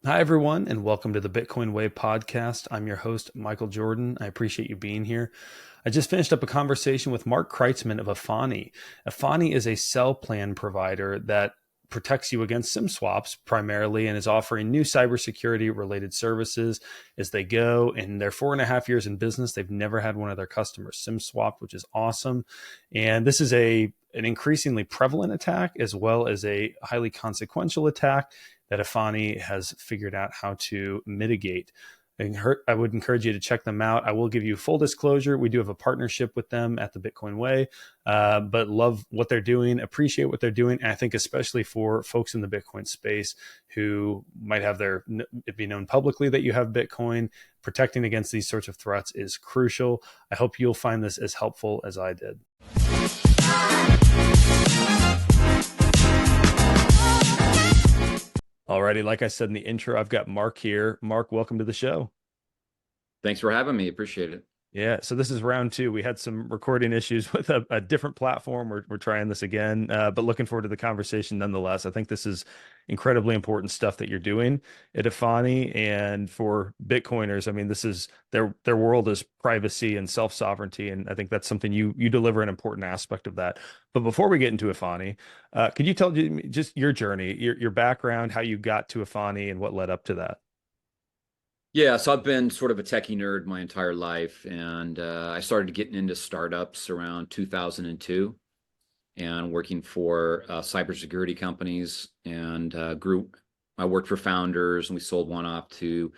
Hi, everyone, and welcome to the Bitcoin Way podcast. I'm your host, Michael Jordan. I appreciate you being here. I just finished up a conversation with Mark Kreitzman of Efani. Efani is a cell plan provider that protects you against SIM swaps primarily and is offering new cybersecurity related services as they go. In their 4.5 years in business, they've never had one of their customers SIM swapped, which is awesome. And this is an increasingly prevalent attack as well as a highly consequential attack that Efani has figured out how to mitigate. I would encourage you to check them out. I will give you full disclosure. We do have a partnership with them at the Bitcoin Way, but love what they're doing, appreciate what they're doing. And I think especially for folks in the Bitcoin space who might have it be known publicly that you have Bitcoin, protecting against these sorts of threats is crucial. I hope you'll find this as helpful as I did. Alrighty, like I said in the intro, I've got Mark here. Mark, welcome to the show. Thanks for having me. Appreciate it. Yeah, so this is round two. We had some recording issues with a different platform. We're trying this again, but looking forward to the conversation nonetheless. I think this is incredibly important stuff that you're doing at Efani, and for Bitcoiners. I mean, this is their world is privacy and self-sovereignty, and I think that's something you deliver an important aspect of that. But before we get into Efani, could you tell me just your journey, your background, how you got to Efani, and what led up to that? Yeah, so I've been sort of a techie nerd my entire life, and I started getting into startups around 2002 and working for cybersecurity companies and grew. I worked for founders, and we sold one off to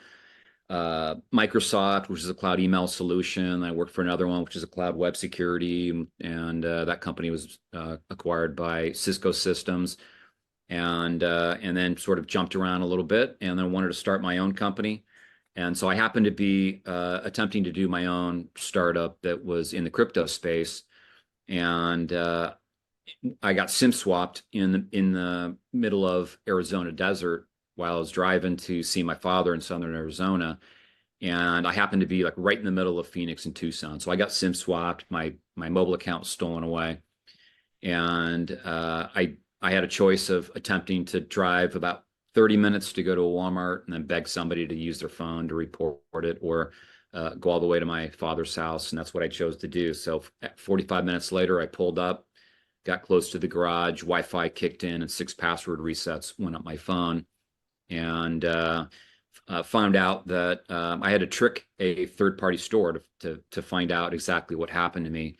Microsoft, which is a cloud email solution. I worked for another one, which is a cloud web security, and that company was acquired by Cisco Systems, and then sort of jumped around a little bit, and then wanted to start my own company. And so I happened to be attempting to do my own startup that was in the crypto space, and I got SIM swapped in the middle of Arizona desert while I was driving to see my father in southern Arizona, and I happened to be like right in the middle of Phoenix and Tucson. So I got SIM swapped. My mobile account was stolen away, and I had a choice of attempting to drive about 30 minutes to go to a Walmart and then beg somebody to use their phone to report it, or go all the way to my father's house. And that's what I chose to do. So 45 minutes later, I pulled up, got close to the garage, Wi-Fi kicked in, and 6 password resets went up my phone. And found out that I had to trick a third-party store to find out exactly what happened to me.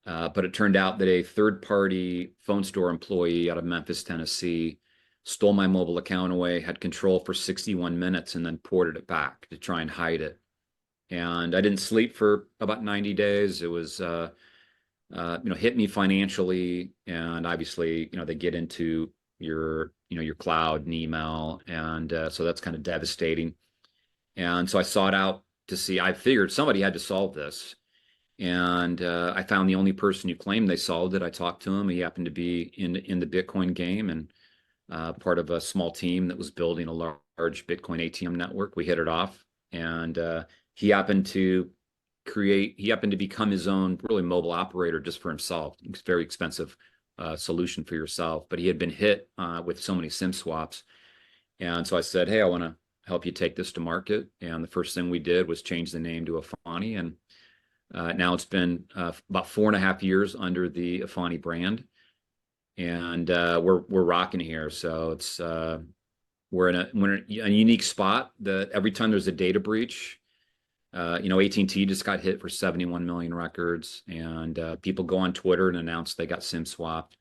But it turned out that a third-party phone store employee out of Memphis, Tennessee, stole my mobile account away, had control for 61 minutes, and then ported it back to try and hide it. And I didn't sleep for about 90 days. It was, hit me financially, and obviously, they get into your cloud and email, and so that's kind of devastating. And so I sought out to see. I figured somebody had to solve this, and I found the only person who claimed they solved it. I talked to him. He happened to be in the Bitcoin game, and part of a small team that was building a large Bitcoin ATM network. We hit it off, and he happened to become his own really mobile operator just for himself. It's a very expensive solution for yourself, but he had been hit with so many SIM swaps. And so I said, hey, I want to help you take this to market. And the first thing we did was change the name to Efani. And now it's been about 4.5 years under the Efani brand, and we're rocking here. So it's we're in a unique spot that every time there's a data breach, AT&T just got hit for 71 million records, and people go on Twitter and announce they got SIM swapped,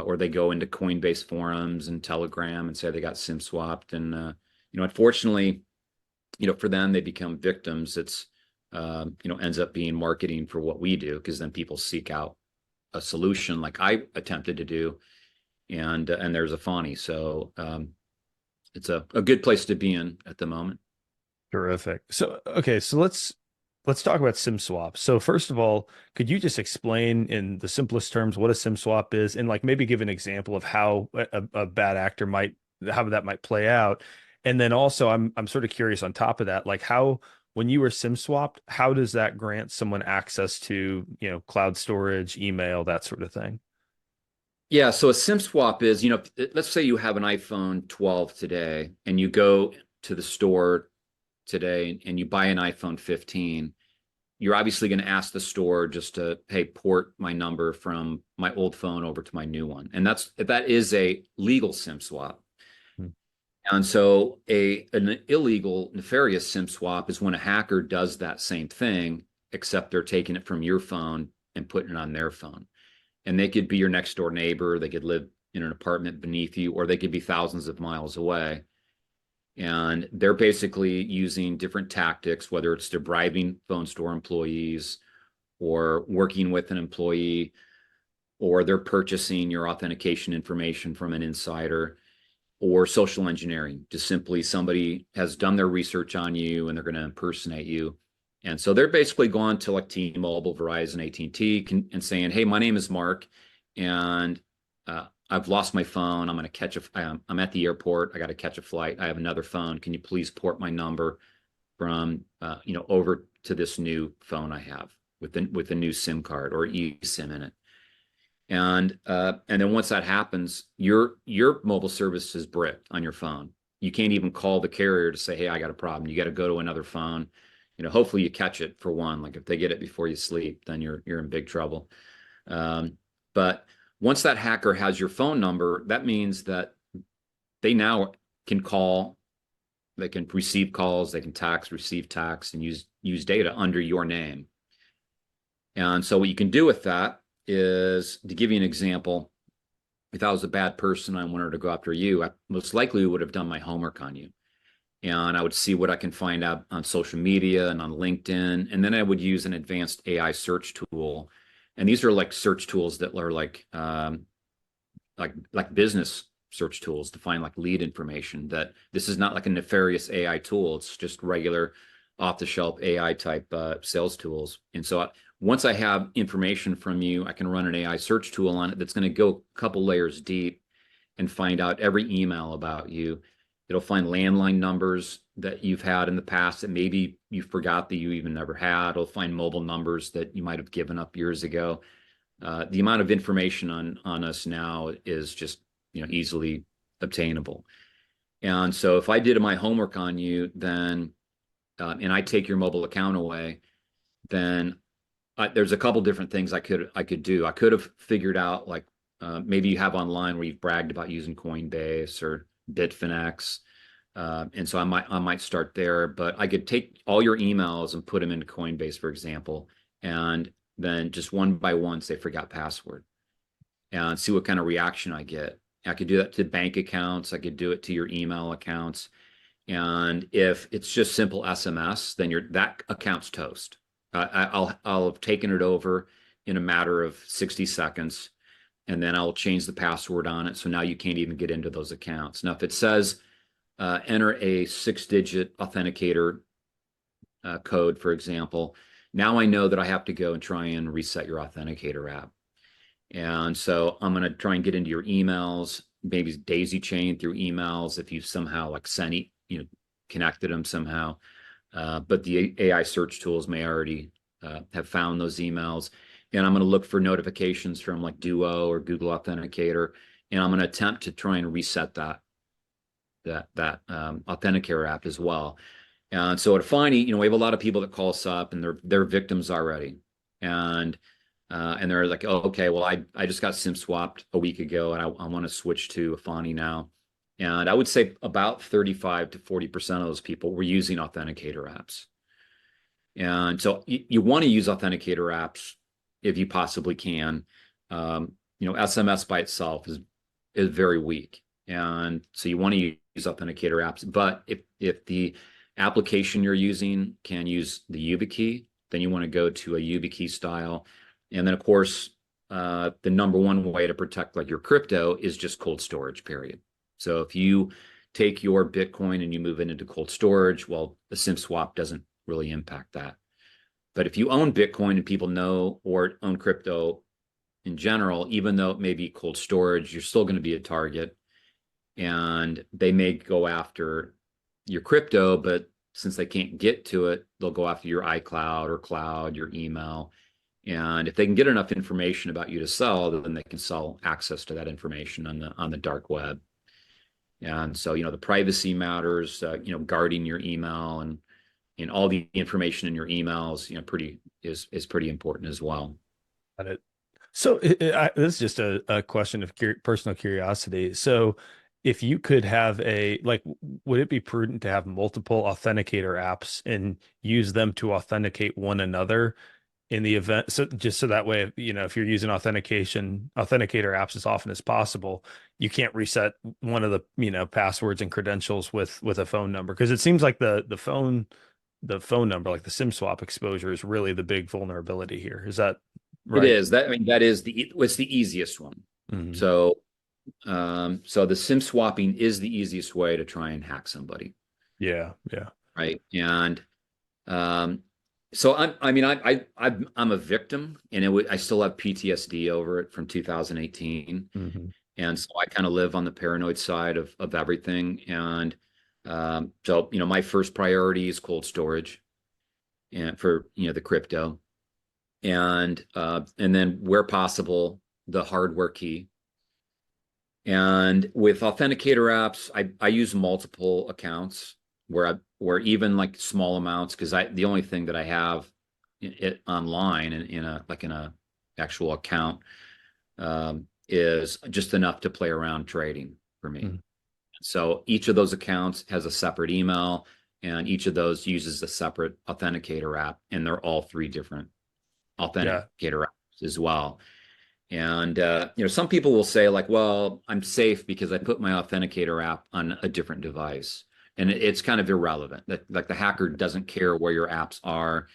or they go into Coinbase forums and Telegram and say they got SIM swapped. And unfortunately, for them, they become victims. It's ends up being marketing for what we do, because then people seek out a solution like I attempted to do, and there's Efani. So it's a good place to be in at the moment. Terrific. So, okay, so let's talk about SIM swaps. So, first of all, could you just explain in the simplest terms what a SIM swap is, and like maybe give an example of how a bad actor how that might play out? And then also, I'm sort of curious on top of that, like how when you were SIM swapped, how does that grant someone access to, cloud storage, email, that sort of thing? Yeah, so a SIM swap is, let's say you have an iPhone 12 today and you go to the store today and you buy an iPhone 15. You're obviously going to ask the store just to, hey, port my number from my old phone over to my new one. And that is a legal SIM swap. Hmm. And so an illegal, nefarious SIM swap is when a hacker does that same thing, except they're taking it from your phone and putting it on their phone. And they could be your next door neighbor, they could live in an apartment beneath you, or they could be thousands of miles away. And they're basically using different tactics, whether it's depriving phone store employees or working with an employee, or they're purchasing your authentication information from an insider, or social engineering. Just simply somebody has done their research on you and they're going to impersonate you. And so they're basically going to like T-Mobile, Verizon, AT&T and saying, hey, my name is Mark and I've lost my phone. I'm going to I'm at the airport. I got to catch a flight. I have another phone. Can you please port my number from, over to this new phone I have with the new SIM card or eSIM in it? And then once that happens, your mobile service is bricked on your phone. You can't even call the carrier to say, hey, I got a problem. You got to go to another phone. Hopefully you catch it for one. Like if they get it before you sleep, then you're in big trouble. But once that hacker has your phone number, that means that they now can call, they can receive calls, they can text, receive texts, and use data under your name. And so what you can do with that is, to give you an example, if I was a bad person, I wanted to go after you, I most likely would have done my homework on you. And I would see what I can find out on social media and on LinkedIn. And then I would use an advanced AI search tool. And these are like search tools that are like business search tools to find like lead information. That this is not like a nefarious AI tool. It's just regular off the shelf AI type sales tools. And so once I have information from you, I can run an AI search tool on it that's going to go a couple layers deep and find out every email about you. It'll find landline numbers that you've had in the past that maybe you forgot that you even never had. It'll find mobile numbers that you might have given up years ago. The amount of information on us now is just easily obtainable. And so if I did my homework on you, then and I take your mobile account away, then there's a couple different things I could do. I could have figured out like maybe you have online where you've bragged about using Coinbase or Bitfinex, and so I might start there. But I could take all your emails and put them into Coinbase, for example, and then just one by one say forgot password and see what kind of reaction I get. I could do that to bank accounts. I could do it to your email accounts. And if it's just simple SMS, then that account's toast. I'll have taken it over in a matter of 60 seconds, and then I'll change the password on it. So now you can't even get into those accounts. Now, if it says enter a 6-digit authenticator code, for example, now I know that I have to go and try and reset your authenticator app. And so I'm going to try and get into your emails, maybe daisy chain through emails if you somehow like sent it, connected them somehow. But the AI search tools may already have found those emails. And I'm going to look for notifications from like Duo or Google Authenticator, and I'm going to attempt to try and reset that Authenticator app as well. And so at Efani, we have a lot of people that call us up and they're victims already, and they're like, oh, okay, well, I just got SIM swapped a week ago, and I want to switch to Efani now. And I would say about 35 to 40% of those people were using authenticator apps. And so you want to use authenticator apps if you possibly can. SMS by itself is very weak. And so you want to use authenticator apps. But if the application you're using can use the YubiKey, then you want to go to a YubiKey style. And then, of course, the number one way to protect like your crypto is just cold storage, period. So if you take your Bitcoin and you move it into cold storage, well, the SIM swap doesn't really impact that. But if you own Bitcoin and people know, or own crypto in general, even though it may be cold storage, you're still going to be a target. And they may go after your crypto, but since they can't get to it, they'll go after your iCloud or cloud, your email. And if they can get enough information about you to sell, then they can sell access to that information on the dark web. And so, the privacy matters, guarding your email and all the information in your emails, pretty is pretty important as well. Got it. So this is just a question of personal curiosity. So if you could have would it be prudent to have multiple authenticator apps and use them to authenticate one another in the event? So just so that way, if you're using authenticator apps as often as possible, you can't reset one of the, passwords and credentials with a phone number. Because it seems like the phone number, like the SIM swap exposure, is really the big vulnerability here. Is that It right? is that I mean that is it's the easiest one. Hmm. So so the SIM swapping is the easiest way to try and hack somebody, Yeah, yeah. right? And um, so I'm a victim, and I still have PTSD over it from 2018, Hmm. and so I kind of live on the paranoid side of everything. And so my first priority is cold storage, and for the crypto, and then where possible the hardware key. And with authenticator apps, I use multiple accounts where even like small amounts, because the only thing that I have it online in a actual account is just enough to play around trading for me. Hmm. So each of those accounts has a separate email, and each of those uses a separate authenticator app, and they're all three different authenticator Yeah, apps as well. And some people will say like, "Well, I'm safe because I put my authenticator app on a different device," and it's kind of irrelevant. That like the hacker doesn't care where your apps are.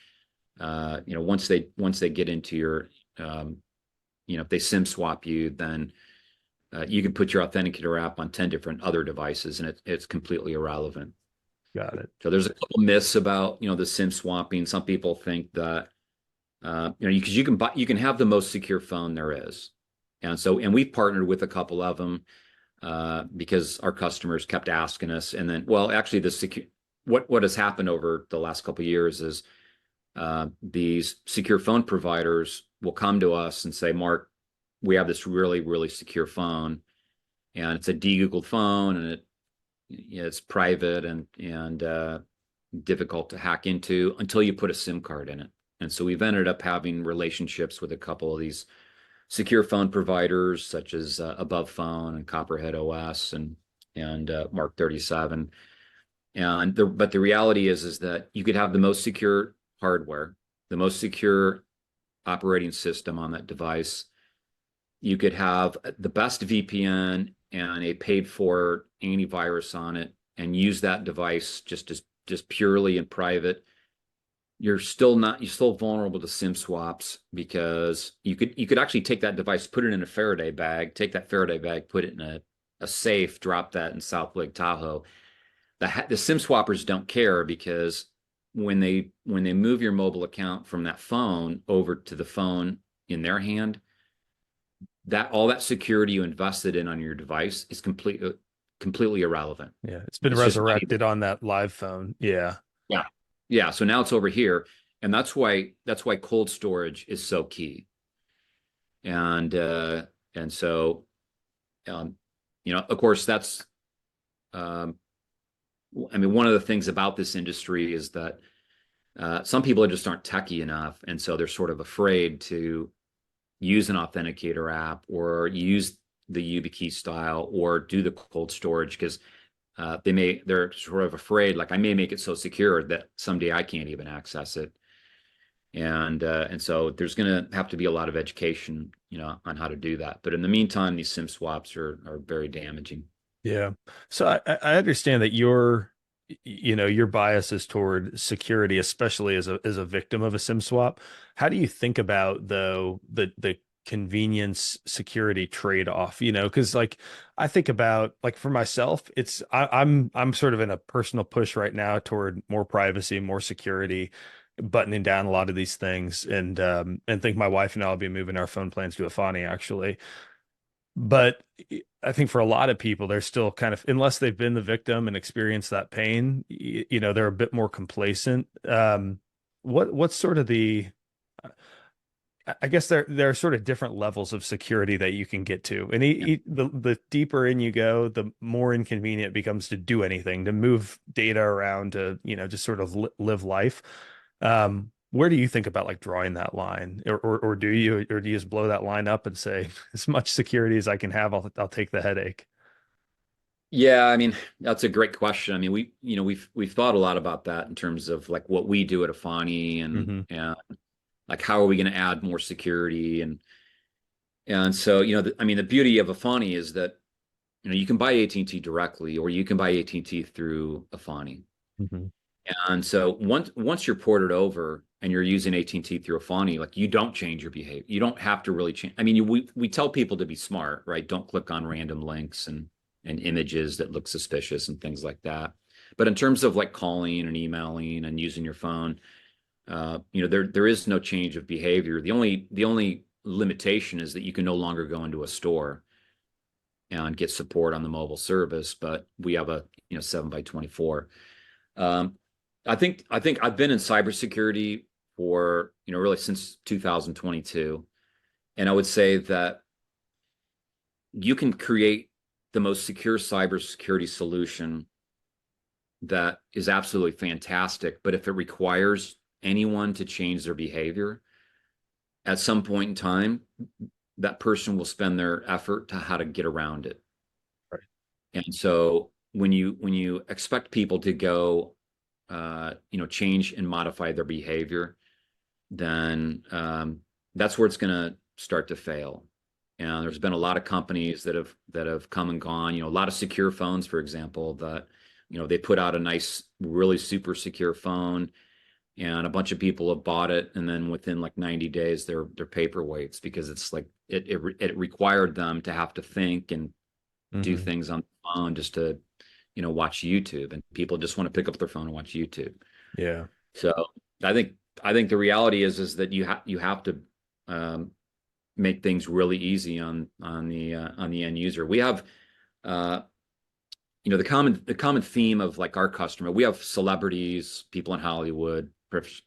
Once they get into your, if they SIM swap you, then you can put your authenticator app on 10 different other devices, and it's completely irrelevant. got it. So there's a couple myths about the SIM swapping. Some people think that because you can have the most secure phone there is, and we've partnered with a couple of them because our customers kept asking us. And then, well, actually, what has happened over the last couple of years is these secure phone providers will come to us and say, Mark, we have this really really secure phone, and it's a de-googled phone, and it's private and difficult to hack into until you put a SIM card in it. And so we've ended up having relationships with a couple of these secure phone providers, such as Above Phone and Copperhead OS and Mark 37. But the reality is that you could have the most secure hardware, the most secure operating system on that device. You could have the best VPN and a paid for antivirus on it, and use that device just purely in private. You're still vulnerable to SIM swaps, because you could actually take that device, put it in a Faraday bag, take that Faraday bag, put it in a safe, drop that in South Lake Tahoe. The SIM swappers don't care, because when they move your mobile account from that phone over to the phone in their hand, that all that security you invested in on your device is completely irrelevant. Yeah, it's been It's just money. resurrected on that live phone. Yeah, Yeah. Yeah. So now it's over here. And that's why cold storage is so key. And and so um, of course that's um one of the things about this industry is that some people just aren't techie enough, and so they're sort of afraid to use an authenticator app or use the YubiKey style or do the cold storage, because they're sort of afraid, like, I may make it so secure that someday I can't even access it. And so there's going to have to be a lot of education, on how to do that. But in the meantime, these SIM swaps are very damaging. yeah. So I understand that your bias is toward security, especially as a victim of a SIM swap. How do you think about, though, the convenience security trade-off? Because like I think about, like, for myself, I'm sort of in a personal push right now toward more privacy, more security, buttoning down a lot of these things, and think my wife and I will be moving our phone plans to Efani, actually. But I think for a lot of people, they're still kind of, unless they've been the victim and experienced that pain, they're a bit more complacent. What's sort of the, I guess there are sort of different levels of security that you can get to, and Yeah. the deeper in you go, the more inconvenient it becomes to do anything, to move data around, to just sort of li live life. Where do you think about like drawing that line, or do you just blow that line up and say as much security as I can have, I'll take the headache? Yeah, I mean, that's a great question. I mean, we've thought a lot about that in terms of like what we do at Efani Hmm. and like how are we going to add more security and so I mean the beauty of Efani is that you can buy AT&T directly or you can buy AT&T through Efani. Hmm. And so once you're ported over and you're using AT&T through Efani, like you don't change your behavior. You don't have to really change. I mean, we tell people to be smart, right? Don't click on random links and images that look suspicious and things like that. But in terms of like calling and emailing and using your phone, there is no change of behavior. The only limitation is that you can no longer go into a store and get support on the mobile service, but we have a 7 by 24. Um, I think I've been in cybersecurity for really since 2022, and I would say that you can create the most secure cybersecurity solution that is absolutely fantastic. But if it requires anyone to change their behavior at some point in time, that person will spend their effort to how to get around it. Right. And so when you expect people to go, change and modify their behavior, then that's where it's going to start to fail. And there's been a lot of companies that have come and gone. A lot of secure phones, for example, that they put out a nice, really super secure phone, and a bunch of people have bought it, and then within like 90 days, they're paperweights because it's like it required them to have to think and do Hmm. things on the phone just to watch YouTube, and people just want to pick up their phone and watch YouTube. Yeah. So I think I think the reality is that you have to um, make things really easy on the end user. We have uh, the common theme of like our customer. We have celebrities, people in Hollywood,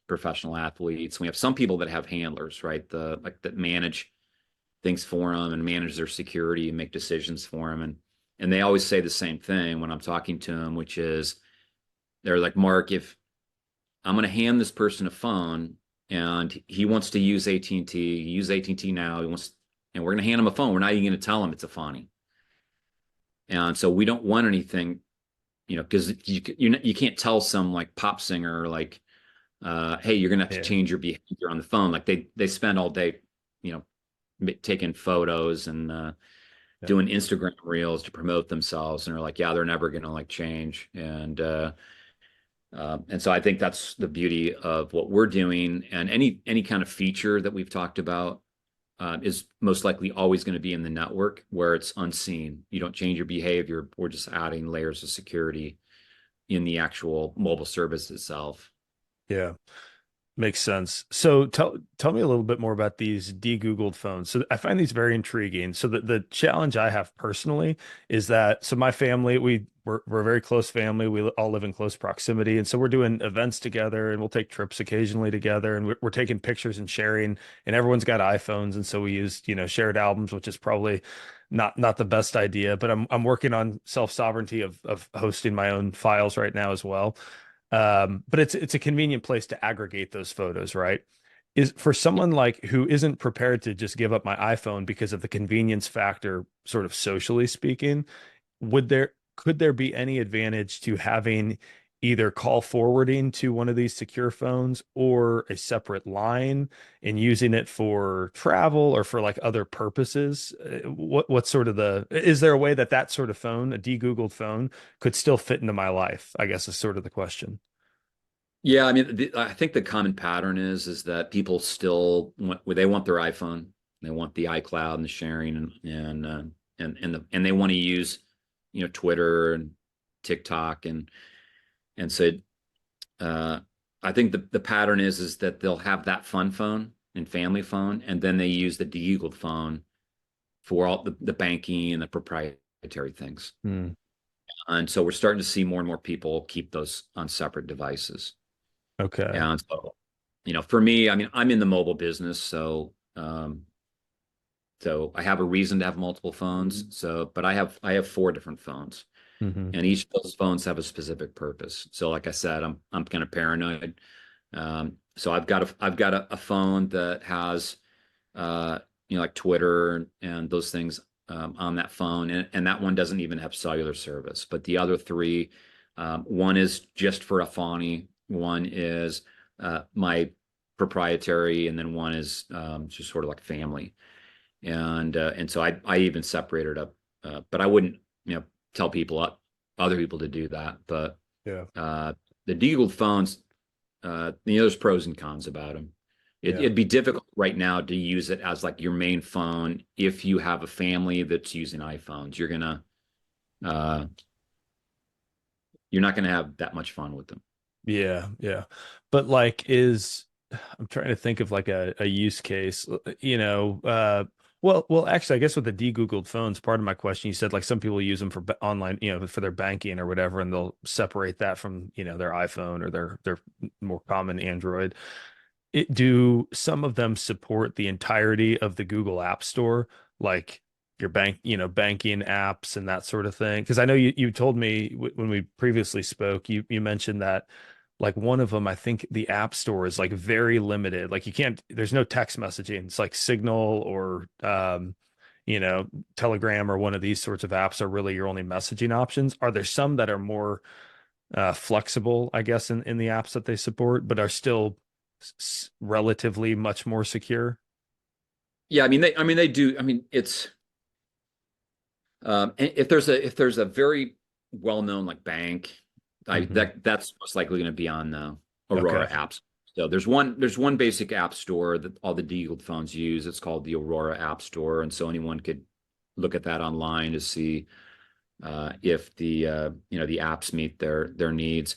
professional athletes. We have some people that have handlers, right? That manage things for them and manage their security and make decisions for them. And they always say the same thing when I'm talking to them, which is they're like, Mark, if I'm going to hand this person a phone and he wants to use AT&T, use AT&T now. And we're going to hand him a phone. We're not even going to tell him it's a Efani. And so we don't want anything, because you can't tell some like pop singer like, hey, you're going to have to Yeah. change your behavior on the phone. Like they spend all day, you taking photos and Yeah. doing Instagram reels to promote themselves, and they're like, yeah, they're never going to like change. And so I think that's the beauty of what we're doing. And any kind of feature that we've talked about is most likely always going to be in the network where it's unseen. You don't change your behavior. We're just adding layers of security in the actual mobile service itself. Yeah. Makes sense. So tell me a little bit more about these de-Googled phones. So I find these very intriguing. So the challenge I have personally is that so my family, we're a very close family. We all live in close proximity. And so we're doing events together and we'll take trips occasionally together and we're taking pictures and sharing, and everyone's got iPhones. And so we use, shared albums, which is probably not the best idea, but I'm working on self-sovereignty of hosting my own files right now as well. But it's a convenient place to aggregate those photos, right? Is for someone like who isn't prepared to just give up my iPhone because of the convenience factor, sort of socially speaking, could there be any advantage to having either call forwarding to one of these secure phones or a separate line and using it for travel or for like other purposes? What sort of is there a way that that sort of phone, a de-Googled phone, could still fit into my life? I guess is sort of the question. Yeah, I mean, I think the common pattern is that people still they want their iPhone, they want the iCloud and the sharing, and they want to use, Twitter and TikTok, and so uh, I think the pattern is that they'll have that fun phone and family phone, and then they use the de-Googled phone for all the banking and the proprietary things. Hmm. And so we're starting to see more and more people keep those on separate devices. Okay. And so, for me, I mean, I'm in the mobile business, so So I have a reason to have multiple phones. So, but I have four different phones, Hmm. and each of those phones have a specific purpose. So, like I said, I'm kind of paranoid. So I've got a phone that has uh, like Twitter and those things on that phone, and that one doesn't even have cellular service. But the other three, one is just for Efani, one is my proprietary, and then one is just sort of like family. And so I even separated up, but I wouldn't tell other people to do that. But Yeah. uh, the Deagle phones, there's pros and cons about them. Yeah. It'd be difficult right now to use it as like your main phone if you have a family that's using iPhones. Uh, you're not gonna have that much fun with them. Yeah. Yeah. But like, I'm trying to think of like a use case, well, actually, I guess with the de-Googled phones, part of my question, you said like some people use them for online, for their banking or whatever, and they'll separate that from, their iPhone or their more common Android. Do some of them support the entirety of the Google App Store, like your banking apps and that sort of thing? Because I know you told me when we previously spoke, you mentioned that like one of them, I think the App Store is like very limited. Like you can't, there's no text messaging. It's like Signal or you know, Telegram or one of these sorts of apps are really your only messaging options. Are there some that are more flexible, I guess, in the apps that they support, but are still relatively much more secure? Yeah, I mean they do. I mean it's if there's a very well-known like bank, Hmm. that's most likely going to be on the Okay. Aurora apps. So there's one basic app store that all the Deagle phones use. It's called the Aurora App Store, and so anyone could look at that online to see if the apps meet their needs.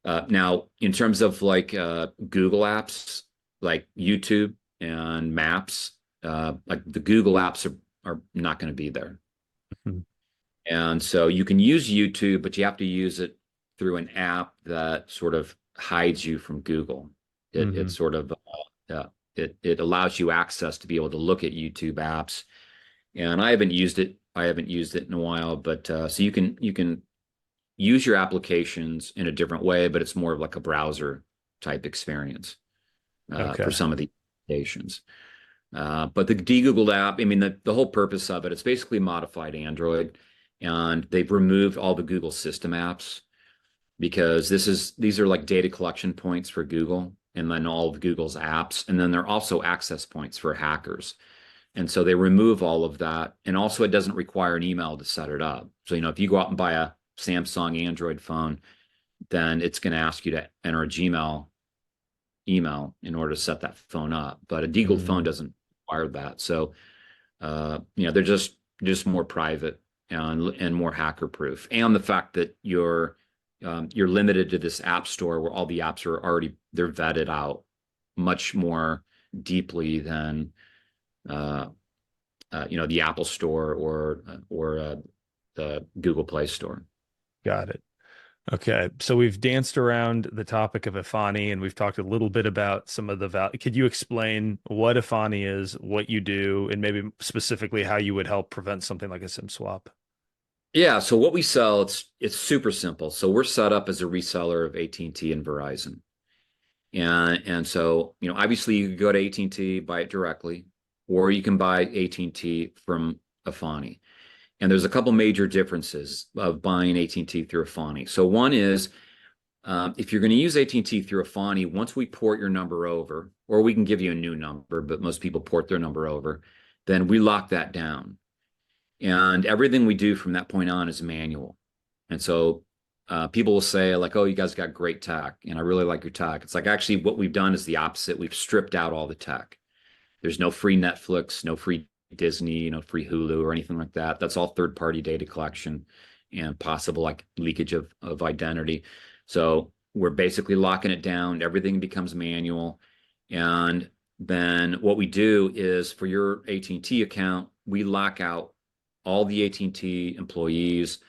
Now, in terms of like Google apps, like YouTube and Maps, like the Google apps are not going to be there. Mhm. And so you can use YouTube, but you have to use it through an app that sort of hides you from Google. It Mhm. sort of it allows you access to be able to look at YouTube apps. And I haven't used it. I haven't used it in a while, but so you can use your applications in a different way, but it's more of like a browser type experience for Okay. some of the applications. But the de-Googled app, I mean, the whole purpose of it, it's basically modified Android, and they've removed all the Google system apps because these are like data collection points for Google, and then all of Google's apps, and then they're also access points for hackers. And so they remove all of that, and also it doesn't require an email to set it up. So if you go out and buy a Samsung Android phone, then it's going to ask you to enter a Gmail email in order to set that phone up. But a Deagle phone Mm. doesn't require that. So they're just more private and more hacker proof. And the fact that you're limited to this app store where all the apps are already they're vetted out much more deeply than uh, the Apple Store or the Google Play Store. Got it. Okay. So we've danced around the topic of Efani and we've talked a little bit about some of the value. Could you explain what Efani is, what you do, and maybe specifically how you would help prevent something like a SIM swap? Yeah, so what we sell, it's super simple. So we're set up as a reseller of AT&T and T and Verizon. And so, obviously you can go to AT&T, buy it directly, or you can buy AT&T from Efani. And there's a couple major differences of buying AT&T through Efani. So one is if you're going to use AT&T through Efani, once we port your number over, or we can give you a new number, but most people port their number over, then we lock that down. And everything we do from that point on is manual. And so people will say, like, oh, you guys got great tech, and I really like your tech. It's like actually what we've done is the opposite. We've stripped out all the tech. There's no free Netflix, no free Disney, no free Hulu or anything like that. That's all third-party data collection and possible like leakage of identity. So we're basically locking it down. Everything becomes manual. And then what we do is for your AT&T account, we lock out all the AT&T employees,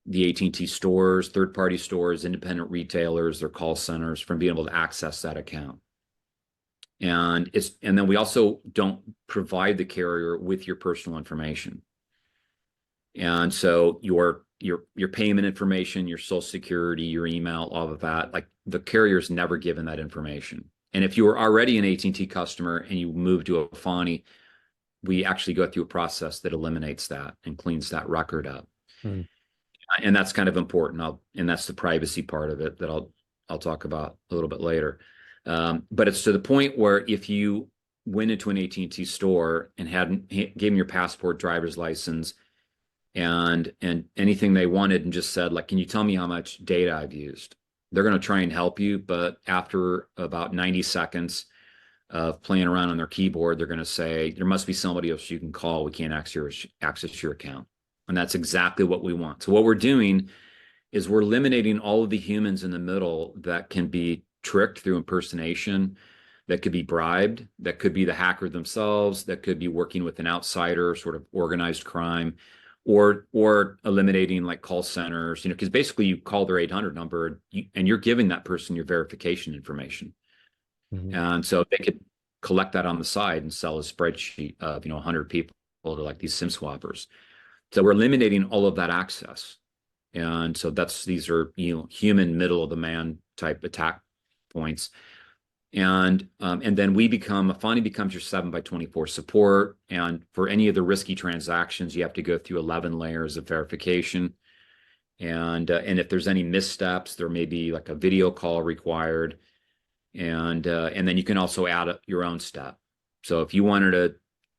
the AT&T stores, third-party stores, independent retailers, their call centers from being able to access that account. And then we also don't provide the carrier with your personal information. And so your payment information, your social security, your email, all of that, like the carrier's never given that information. And if you were already an AT&T customer and you move to a Efani, we actually go through a process that eliminates that and cleans that record up. Hmm. And that's kind of important. And that's the privacy part of it that I'll talk about a little bit later. But it's to the point where if you went into an AT&T store and gave them your passport, driver's license, and anything they wanted, and just said, like, can you tell me how much data I've used? They're going to try and help you, but after about 90 seconds of playing around on their keyboard, they're going to say, there must be somebody else you can call. We can't access your account. And that's exactly what we want. So what we're doing is we're eliminating all of the humans in the middle that can be tricked through impersonation, that could be bribed, that could be the hacker themselves, that could be working with an outsider, sort of organized crime, or eliminating like call centers, because basically you call their 800 number and you're giving that person your verification information. Mhm. And so they could collect that on the side and sell a spreadsheet of, 100 people to like these SIM swappers. So we're eliminating all of that access. And so these are, human middle of the man type attack points. And then Efani becomes your 7x24 support. And for any of the risky transactions, you have to go through 11 layers of verification. And if there's any missteps, there may be like a video call required. And then you can also add your own step. So if you wanted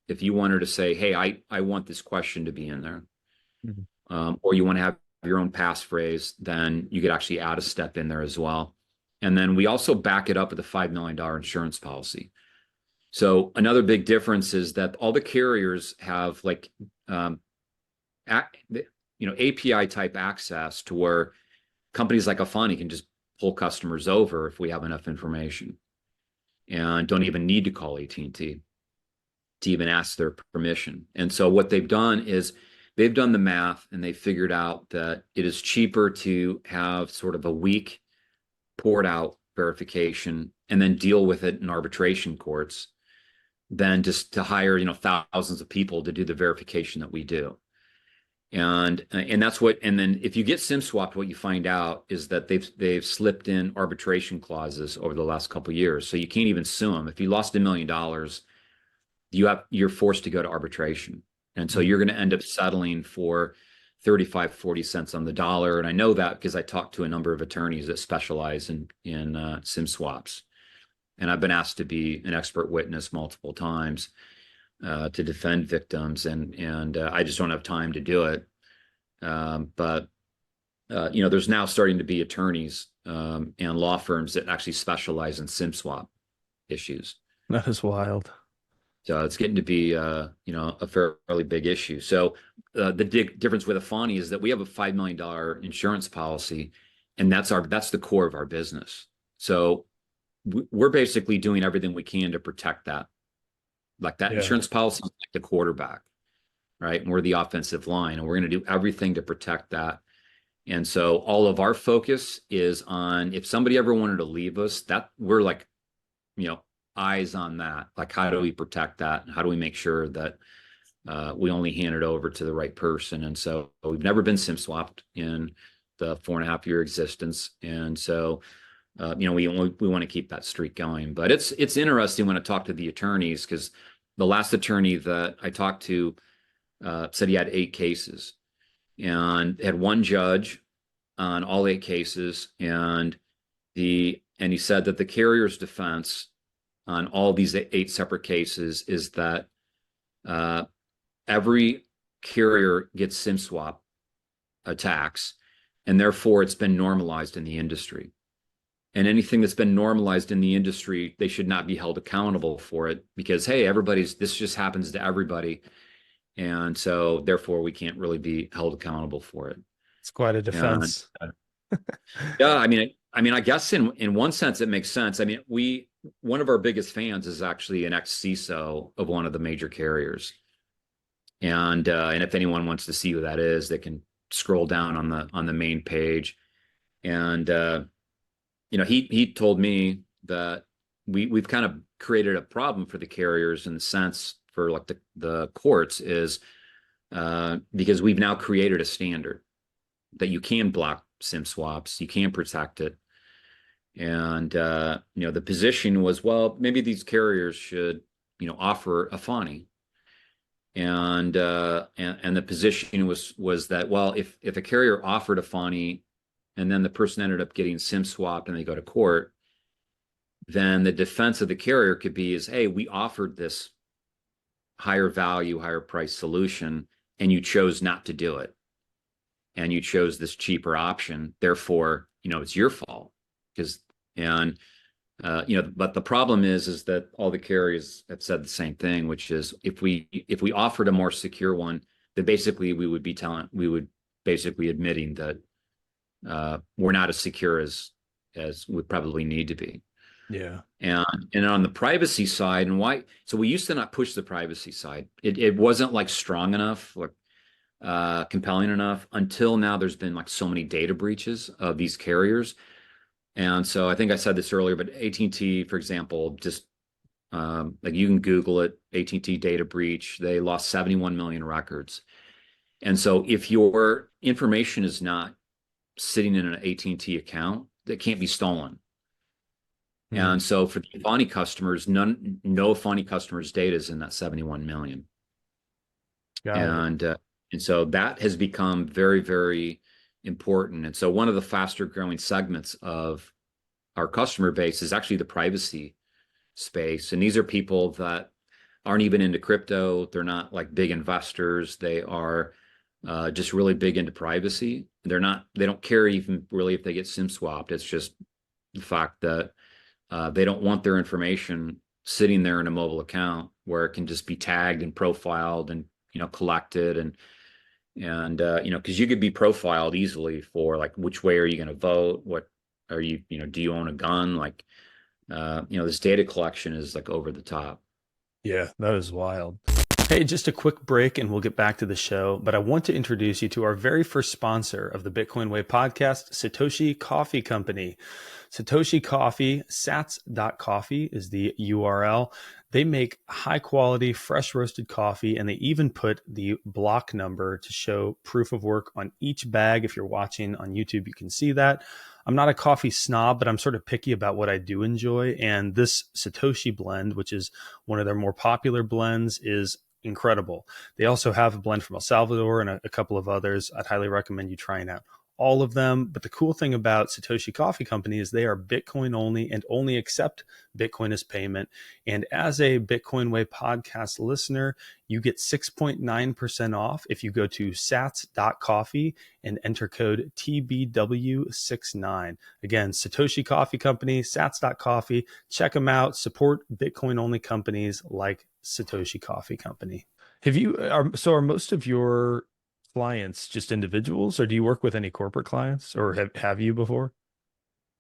to say, hey, I want this question to be in there, Mhm. or you want to have your own passphrase, then you could actually add a step in there as well. And then we also back it up with a $5 million insurance policy. So another big difference is that all the carriers have like, API type access to where companies like Efani can just pull customers over if we have enough information, and don't even need to call AT&T to even ask their permission. And so what they've done is they've done the math and they figured out that it is cheaper to have sort of a weak poured out verification and then deal with it in arbitration courts than just to hire, thousands of people to do the verification that we do. And then if you get SIM swapped, what you find out is that they've slipped in arbitration clauses over the last couple of years. So you can't even sue them. If you lost $1 million, you're forced to go to arbitration. And so Mhm. you're going to end up settling for 35, 40 cents on the dollar. And I know that because I talked to a number of attorneys that specialize in SIM swaps. And I've been asked to be an expert witness multiple times to defend victims. And I just don't have time to do it. But there's now starting to be attorneys and law firms that actually specialize in SIM swap issues. That is wild. So it's getting to be, a fairly big issue. So the difference with Efani is that we have a $5 million insurance policy, and that's the core of our business. So we're basically doing everything we can to protect that. Like that Yeah. insurance policy is like the quarterback, right? And we're the offensive line, and we're going to do everything to protect that. And so all of our focus is on if somebody ever wanted to leave us, that we're like, eyes on that. Like, how do we protect that? How do we make sure that we only hand it over to the right person? And so we've never been SIM swapped in the 4.5 year existence. And so, we want to keep that streak going. But it's interesting when I talk to the attorneys, because the last attorney that I talked to said he had 8 cases and had one judge on all 8 cases. And he said that the carrier's defense on all these 8 separate cases is that every carrier gets SIM swap attacks, and therefore it's been normalized in the industry. And anything that's been normalized in the industry, they should not be held accountable for it because, hey, this just happens to everybody. And so therefore we can't really be held accountable for it. It's quite a And defense. yeah, I guess in one sense it makes sense. I mean, one of our biggest fans is actually an ex-CISO of one of the major carriers. And if anyone wants to see who that is, they can scroll down on the main page. And he told me that we've kind of created a problem for the carriers in the sense for like the courts is because we've now created a standard that you can block SIM swaps, you can protect it. And the position was, well, maybe these carriers should, offer Efani. And the position was that, well, if a carrier offered Efani and then the person ended up getting SIM swapped and they go to court, then the defense of the carrier could be is, hey, we offered this higher value, higher price solution, and you chose not to do it. And you chose this cheaper option. Therefore, it's your fault. But the problem is that all the carriers have said the same thing, which is if we offered a more secure one, then basically we would basically admitting that we're not as secure as we probably need to be. Yeah. And on the privacy side, and why? So we used to not push the privacy side. It wasn't like strong enough, like compelling enough until now. There's been like so many data breaches of these carriers. And so I think I said this earlier, but AT&T, for example, just like you can Google it, AT&T data breach, they lost 71 million records. And so if your information is not sitting in an AT&T account, that can't be stolen. And so for the Efani customers, no Efani customers' data is in that 71 million. Got it. And so that has become very, very important. And so one of the faster growing segments of our customer base is actually the privacy space. And these are people that aren't even into crypto. They're not like big investors. They are just really big into privacy. They don't care even really if they get SIM swapped. It's just the fact that they don't want their information sitting there in a mobile account where it can just be tagged and profiled and, collected and because you could be profiled easily for like which way are you going to vote, what are you, do you own a gun, like this data collection is like over the top. Yeah, that is wild. Hey, just a quick break and we'll get back to the show, but I want to introduce you to our very first sponsor of the Bitcoin Way podcast, Satoshi Coffee Company. Satoshi Coffee, sats.coffee is the URL. They make high quality, fresh roasted coffee, and they even put the block number to show proof of work on each bag. If you're watching on YouTube, you can see that. I'm not a coffee snob, but I'm sort of picky about what I do enjoy. And this Satoshi blend, which is one of their more popular blends, is incredible. They also have a blend from El Salvador and a couple of others. I'd highly recommend you trying out all of them. But the cool thing about Satoshi Coffee Company is they are Bitcoin only and only accept Bitcoin as payment. And as a Bitcoin Way podcast listener, you get 6.9% off if you go to sats.coffee and enter code TBW69. Again, Satoshi Coffee Company, sats.coffee. Check them out. Support Bitcoin only companies like Satoshi Coffee Company. Are most of your clients just individuals, or do you work with any corporate clients, or have you before?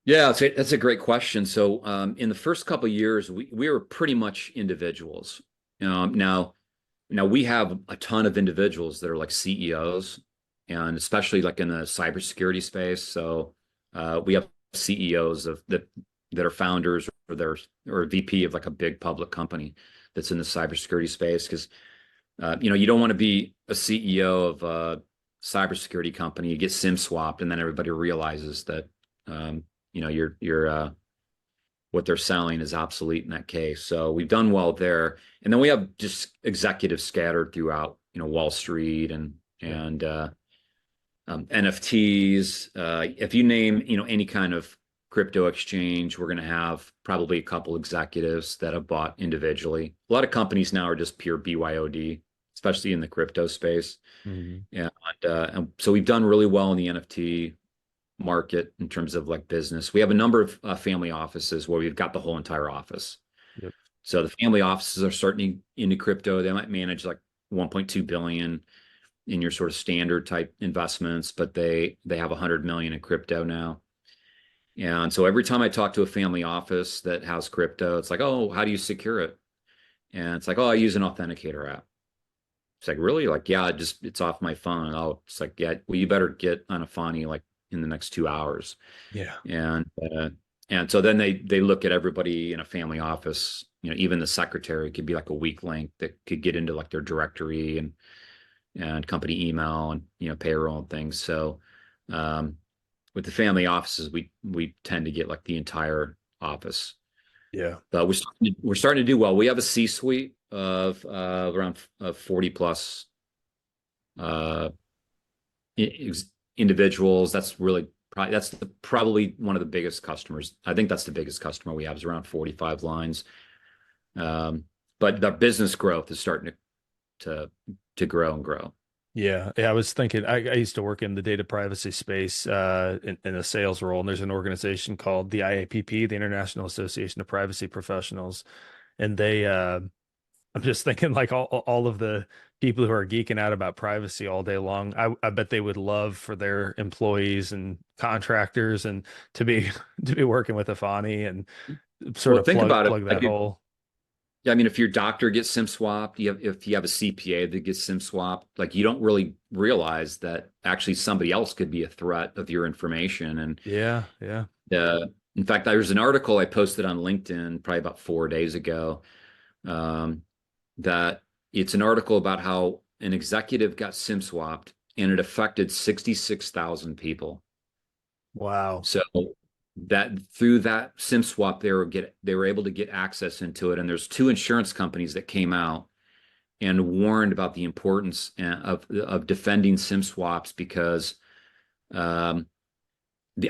Yeah, that's a great question. So in the first couple of years, we were pretty much individuals. Now we have a ton of individuals that are like CEOs, and especially like in the cybersecurity space. So we have CEOs that are founders or VP of like a big public company that's in the cybersecurity space because you don't want to be a CEO of a cybersecurity company. You get SIM swapped, and then everybody realizes that you're what they're selling is obsolete in that case. So we've done well there, and then we have just executives scattered throughout Wall Street and NFTs. If you name any kind of crypto exchange, we're going to have probably a couple executives that have bought individually. A lot of companies now are just pure BYOD, especially in the crypto space. Mm-hmm. And so we've done really well in the NFT market in terms of like business. We have a number of family offices where we've got the whole entire office. Yep. So the family offices are starting into crypto. They might manage like 1.2 billion in your sort of standard type investments, but they have 100 million in crypto now. And so every time I talk to a family office that has crypto, it's like, oh, how do you secure it? And it's like, oh, I use an authenticator app. It's like, really? Like, yeah, it's off my phone. Oh, it's like, yeah, well, you better get on Efani like in the next 2 hours. Yeah. And so then they look at everybody in a family office, even the secretary could be like a weak link that could get into like their directory and company email and payroll and things. So um, with the family offices, we tend to get like the entire office. Yeah. But we're starting to do well. We have a C-suite of around 40 plus uh, individuals. That's really probably one of the biggest customers. I think that's the biggest customer we have is around 45 lines. Um, but the business growth is starting to grow and grow. Yeah, I was thinking. I used to work in the data privacy space in a sales role, and there's an organization called the IAPP, the International Association of Privacy Professionals, and I'm just thinking like all of the people who are geeking out about privacy all day long. I bet they would love for their employees and contractors and to be to be working with Efani and sort Well, of think about it. plug that Like, hole. yeah, I mean, if your doctor gets SIM swapped, if you have a CPA that gets SIM swapped, like you don't really realize that actually somebody else could be a threat of your information. And Yeah, yeah. in fact, there's an article I posted on LinkedIn probably about 4 days ago. Um, that it's an article about how an executive got SIM swapped and it affected 66,000 people. Wow. So that through that SIM swap, they were able to get access into it. And there's two insurance companies that came out and warned about the importance of defending SIM swaps because um,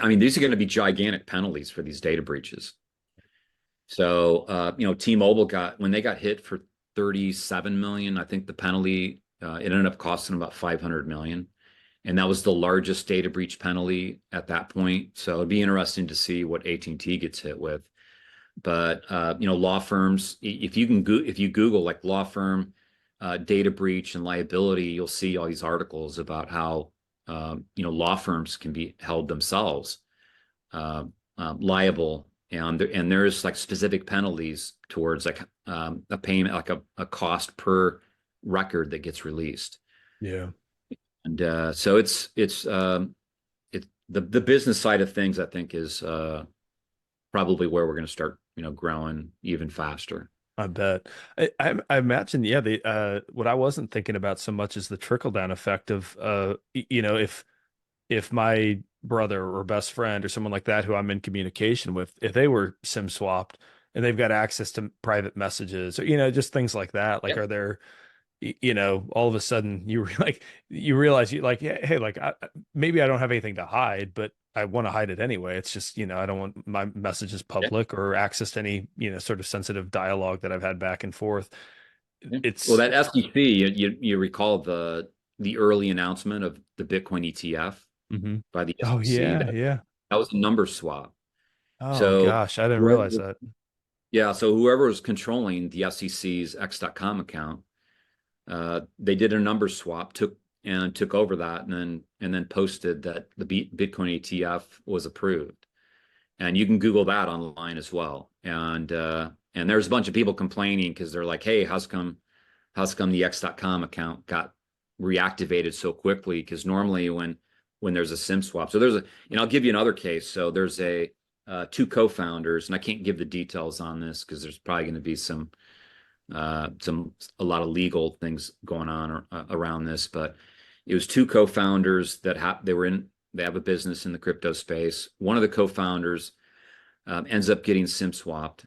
I mean these are going to be gigantic penalties for these data breaches. So T-Mobile got when they got hit for 37 million, I think the penalty it ended up costing about 500 million. And that was the largest data breach penalty at that point. So it'd be interesting to see what AT&T gets hit with. But law firms, if you Google like law firm data breach and liability, you'll see all these articles about how law firms can be held themselves uh, liable, and there's like specific penalties towards like a payment, like a cost per record that gets released. Yeah. And so the business side of things, I think, is probably where we're going to start, growing even faster. I bet. I imagine, yeah, what I wasn't thinking about so much is the trickle down effect of if my brother or best friend or someone like that who I'm in communication with, if they were SIM swapped and they've got access to private messages or just things like that, like Yeah, are there all of a sudden you realize you like, yeah, hey, like maybe I don't have anything to hide, but I want to hide it anyway. It's just, I don't want my messages yeah, public or access to any, sort of sensitive dialogue that I've had back and forth. yeah. Well, It's that SEC, you recall the early announcement of the Bitcoin ETF Mhm. by the Oh SEC yeah, yeah. that was a number swap. Oh So gosh, I didn't whoever realize that. yeah, so whoever was controlling the SEC's X.com account, they did a number swap, took over that, and then posted that the Bitcoin ETF was approved. And you can Google that online as well. And there's a bunch of people complaining because they're like, "Hey, how's come the X.com account got reactivated so quickly?" Because normally when there's a SIM swap, so I'll give you another case. So there's two co-founders, and I can't give the details on this because there's probably going to be a lot of legal things going on around this, but it was two co-founders that they have a business in the crypto space. One of the co-founders ends up getting SIM swapped,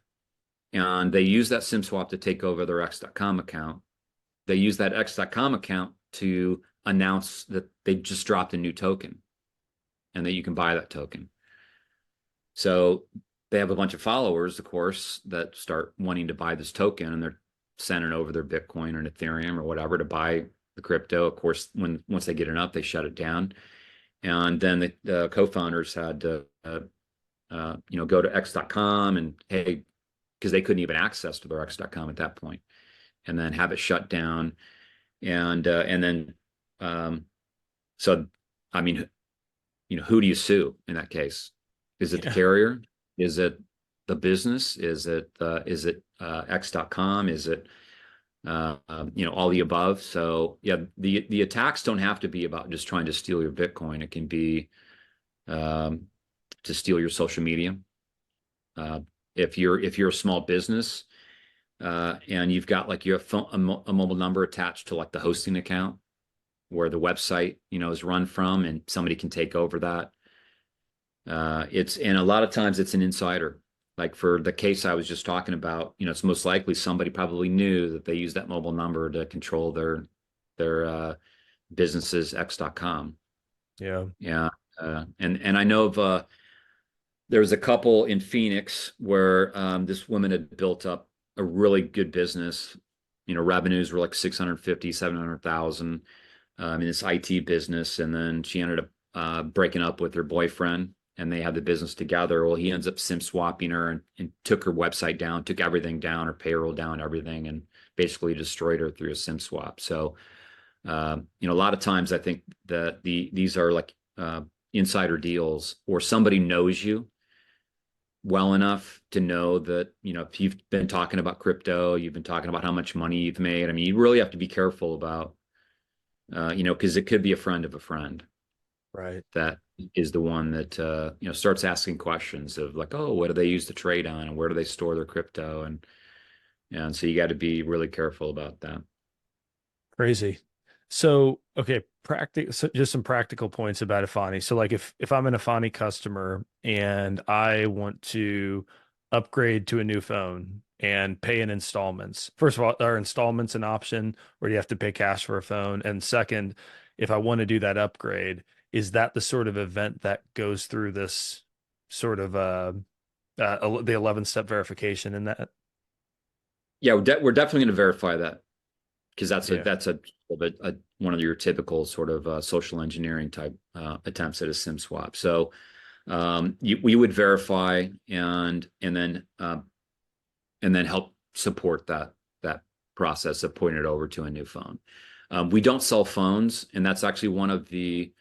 and they use that SIM swap to take over their X.com account. They use that X.com account to announce that they just dropped a new token and that you can buy that token. So they have a bunch of followers, of course, that start wanting to buy this token, and they're sending over their Bitcoin or Ethereum or whatever to buy the crypto. Of course, once they get enough, they shut it down. And then the co-founders had to, go to X.com and hey, because they couldn't even access to their X.com at that point, and then have it shut down. And then, so I mean, who do you sue in that case? Is it the Yeah. carrier? Is it the business? Is it X.com? Is it all the above? So yeah, the attacks don't have to be about just trying to steal your Bitcoin. It can be um, to steal your social media. Uh, if you're a small business, and you've got like you have a mobile number attached to like the hosting account where the website, is run from, and somebody can take over that. It's and a lot of times it's an insider. Like for the case I was just talking about, it's most likely somebody probably knew that they used that mobile number to control their businesses x.com. Yeah. Yeah. And I know of there was a couple in Phoenix where this woman had built up a really good business. Revenues were like 650, 700,000 in this IT business. And then she ended up breaking up with her boyfriend, and they had the business together. Well, he ends up SIM swapping her and took her website down, took everything down, her payroll down, everything, and basically destroyed her through a SIM swap. So, a lot of times I think that these are like insider deals, or somebody knows you well enough to know that, if you've been talking about crypto, you've been talking about how much money you've made. I mean, you really have to be careful about, because it could be a friend of a friend Right. that is the one that, starts asking questions of like, oh, what do they use to trade on, and where do they store their crypto? And so you got to be really careful about that. Crazy. So, okay, so just some practical points about Efani. So, like, if I'm an Efani customer and I want to upgrade to a new phone and pay in installments, first of all, are installments an option, or do you have to pay cash for a phone? And second, if I want to do that upgrade, is that the sort of event that goes through this sort of the 11 step verification in that? Yeah, we're definitely going to verify that, because Yeah, that's one of your typical sort of social engineering type attempts at a SIM swap. So we would verify and then help support that process of pointing it over to a new phone. We don't sell phones, and that's actually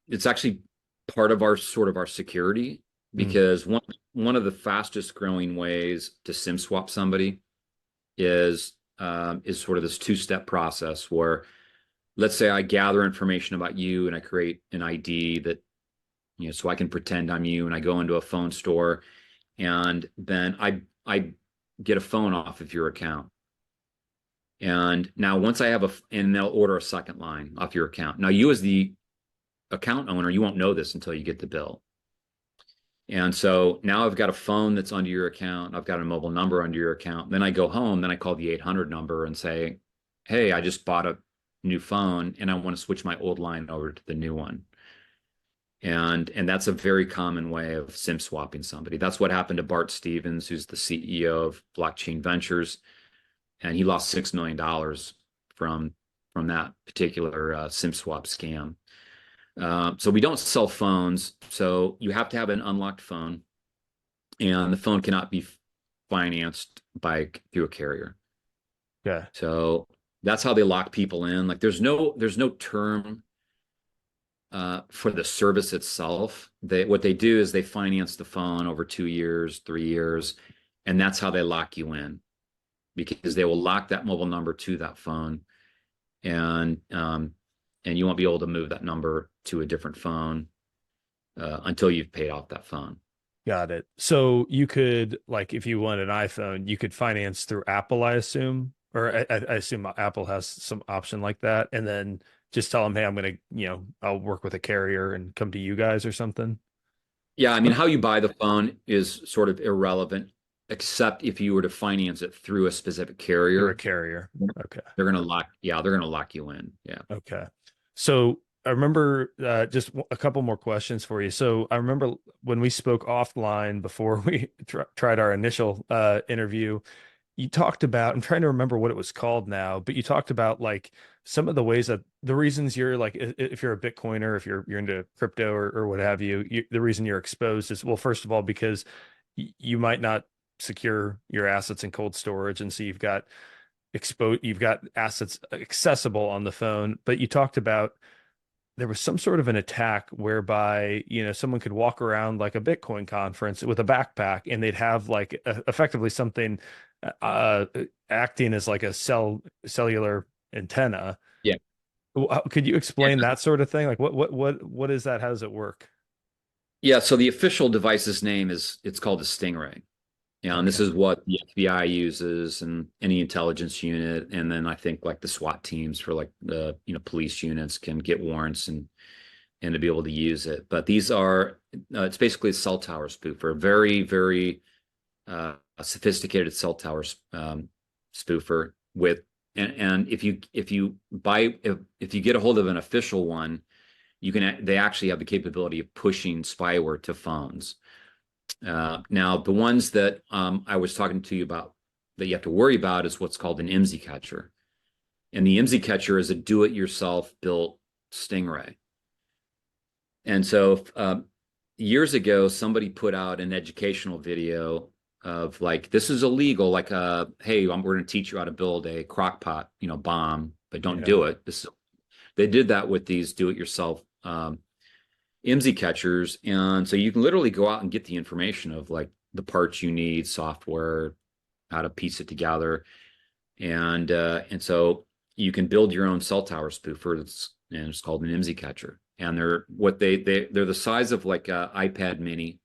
it's actually part of our security, mm, because one of the fastest growing ways to SIM swap somebody is sort of this two-step process where, let's say I gather information about you and I create an ID that, so I can pretend I'm you, and I go into a phone store, and then I get a phone off of your account. And now once I have and they'll order a second line off your account. Now you, as the account owner, you won't know this until you get the bill. And so now I've got a phone that's under your account. I've got a mobile number under your account. Then I go home, then I call the 800 number and say, hey, I just bought a new phone and I want to switch my old line over to the new one. And that's a very common way of SIM swapping somebody. That's what happened to Bart Stevens, who's the CEO of Blockchain Ventures, and he lost $6 million from that particular SIM swap scam. So we don't sell phones. So you have to have an unlocked phone, and the phone cannot be financed through a carrier. yeah, So that's how they lock people in. Like there's no term for the service itself. What they do is they finance the phone over 2 years, 3 years, and that's how they lock you in, because they will lock that mobile number to that phone, and you won't be able to move that number to a different phone until you've paid off that phone. got it. So you could, like, if you want an iPhone, you could finance through Apple, I assume, or I assume Apple has some option like that, and then just tell them, hey, I'm gonna, I'll work with a carrier and come to you guys or something Yeah, I mean, how you buy the phone is sort of irrelevant, except if you were to finance it through a specific through a carrier, carrier. Okay. they're gonna lock you in. Yeah. Okay. So I remember just a couple more questions for you. So I remember when we spoke offline before we tried our initial interview, you talked about, I'm trying to remember what it was called now, but you talked about like some of the ways that the reasons you're like, if you're a Bitcoiner, if you're into crypto or what have you, the reason you're exposed is, well, first of all, because you might not secure your assets in cold storage. And so you've got assets accessible on the phone, but you talked about there was some sort of an attack whereby, someone could walk around like a Bitcoin conference with a backpack and they'd have like effectively something uh acting as like a cellular antenna. Yeah. Could you Yeah. explain that sort of thing? Like what is that? How does it work? Yeah, so the official device's name it's called a Stingray. Yeah, and this Okay. is what the FBI uses and any intelligence unit, and then I think like the SWAT teams for like the police units can get warrants and to be able to use it. But these are it's basically a cell tower spoofer, very very a sophisticated cell tower spoofer with and if you get a hold of an official one, they actually have the capability of pushing spyware to phones. Now, the ones that I was talking to you about that you have to worry about is what's called an IMSI catcher. And the IMSI catcher is a do-it-yourself built stingray. And so years ago, somebody put out an educational video of like, this is illegal. Like, hey, we're going to teach you how to build a crock pot, bomb, but don't Yeah. do it. They did that with these do-it-yourself IMSI catchers. And so you can literally go out and get the information of like the parts you need, software, how to piece it together. And so you can build your own cell tower spoofer. And it's called an IMSI catcher. And they're the size of like a iPad mini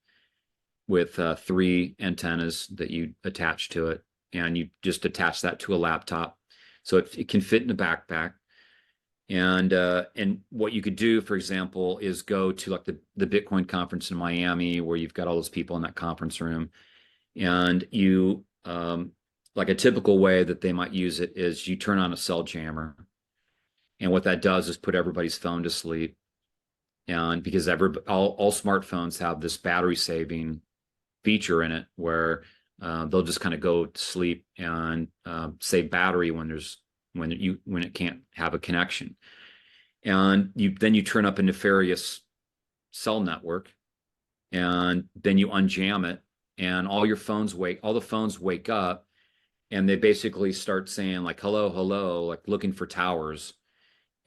with three antennas that you attach to it. And you just attach that to a laptop. So it can fit in a backpack. And what you could do, for example, is go to like the Bitcoin conference in Miami, where you've got all those people in that conference room, and you like a typical way that they might use it is you turn on a cell jammer, and what that does is put everybody's phone to sleep, and because all smartphones have this battery saving feature in it where they'll just kind of go to sleep and save battery when it can't have a connection. And you turn up a nefarious cell network, and then you unjam it, and all the phones wake up, and they basically start saying like hello, hello, like looking for towers,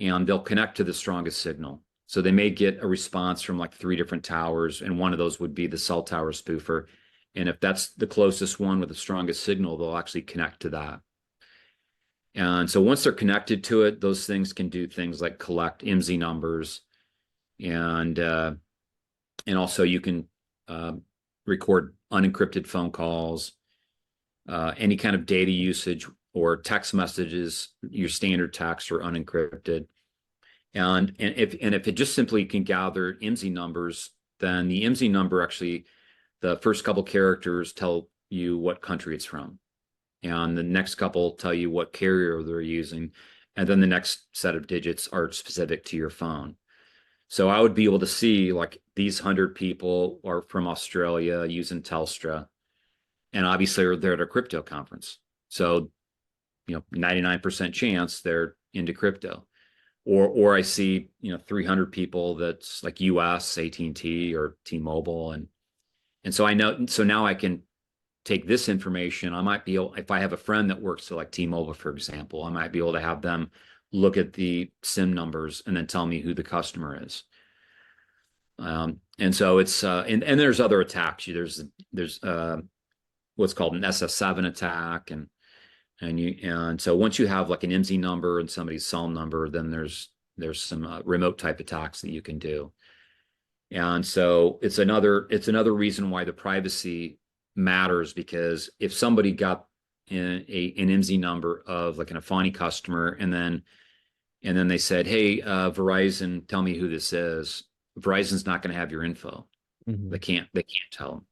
and they'll connect to the strongest signal. So they may get a response from like three different towers, and one of those would be the cell tower spoofer. And if that's the closest one with the strongest signal, they'll actually connect to that. And so once they're connected to it, those things can do things like collect IMSI numbers, and also you can uh, record unencrypted phone calls, any kind of data usage or text messages. Your standard text are unencrypted, and if it just simply can gather IMSI numbers, then the IMSI number actually the first couple characters tell you what country it's from, and the next couple tell you what carrier they're using, and then the next set of digits are specific to your phone. So I would be able to see like these 100 people are from Australia using Telstra, and obviously they're at a crypto conference. So 99% chance they're into crypto. Or I see 300 people that's like US, AT&T or T-Mobile, and so I know. So now I can take this information. I might be able, if I have a friend that works at like T-Mobile, for example, I might be able to have them look at the SIM numbers and then tell me who the customer is. And so it's and there's other attacks. There's what's called an SS7 attack, and so once you have like an IMSI number and somebody's cell number, then there's some remote type attacks that you can do. And so it's another reason why the privacy matters, because if somebody got an IMSI number of like an Efani customer, and then they said, hey, Verizon, tell me who this is. Verizon's not going to have your info. Hmm. They can't tell them.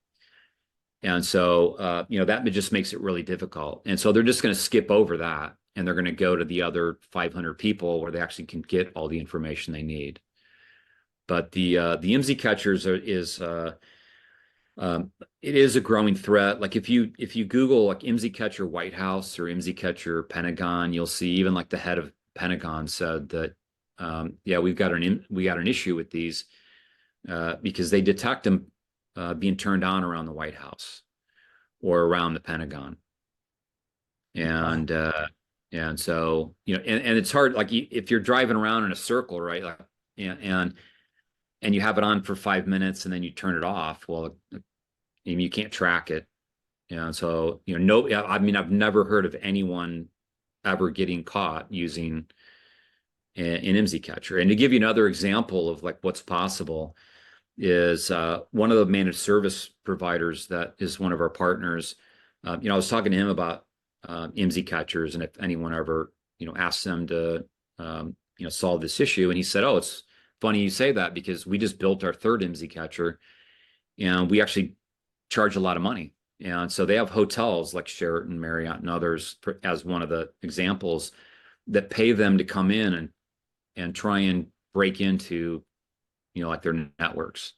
And so that just makes it really difficult. And so they're just going to skip over that, and they're going to go to the other 500 people where they actually can get all the information they need. But the IMSI catchers it is a growing threat. Like if you Google like IMSI catcher White House or IMSI catcher Pentagon, you'll see even like the head of Pentagon said that yeah, we got an issue with these because they detect them being turned on around the White House or around the Pentagon. Wow. And so and it's hard, like if you're driving around in a circle, right? Like and you have it on for 5 minutes and then you turn it off. Well, you can't track it. And so no, I mean, I've never heard of anyone ever getting caught using an IMSI catcher. And to give you another example of like what's possible, is one of the managed service providers that is one of our partners. I was talking to him about IMSI catchers, and if anyone ever, asks them to, solve this issue, and he said, "Oh, it's funny you say that because we just built our third IMSI catcher, and we actually charge a lot of money." And so they have hotels like Sheraton, Marriott, and others as one of the examples that pay them to come in and try and break into, like their networks.